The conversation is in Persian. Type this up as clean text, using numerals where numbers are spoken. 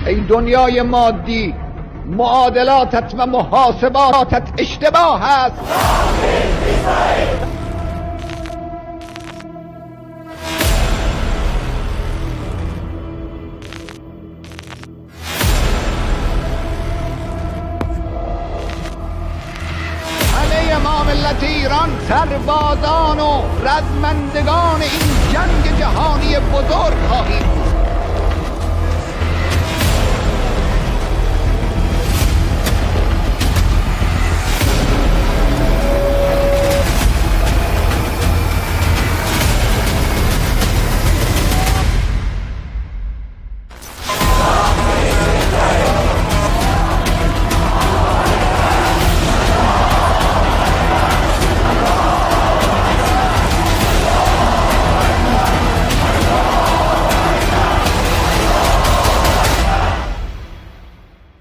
ای دنیای مادی، معادلاتت و محاسباتت اشتباه است. همه ما ملت ایران سربازان و رزمندگان این جنگ جهانی بزرگ خواهیم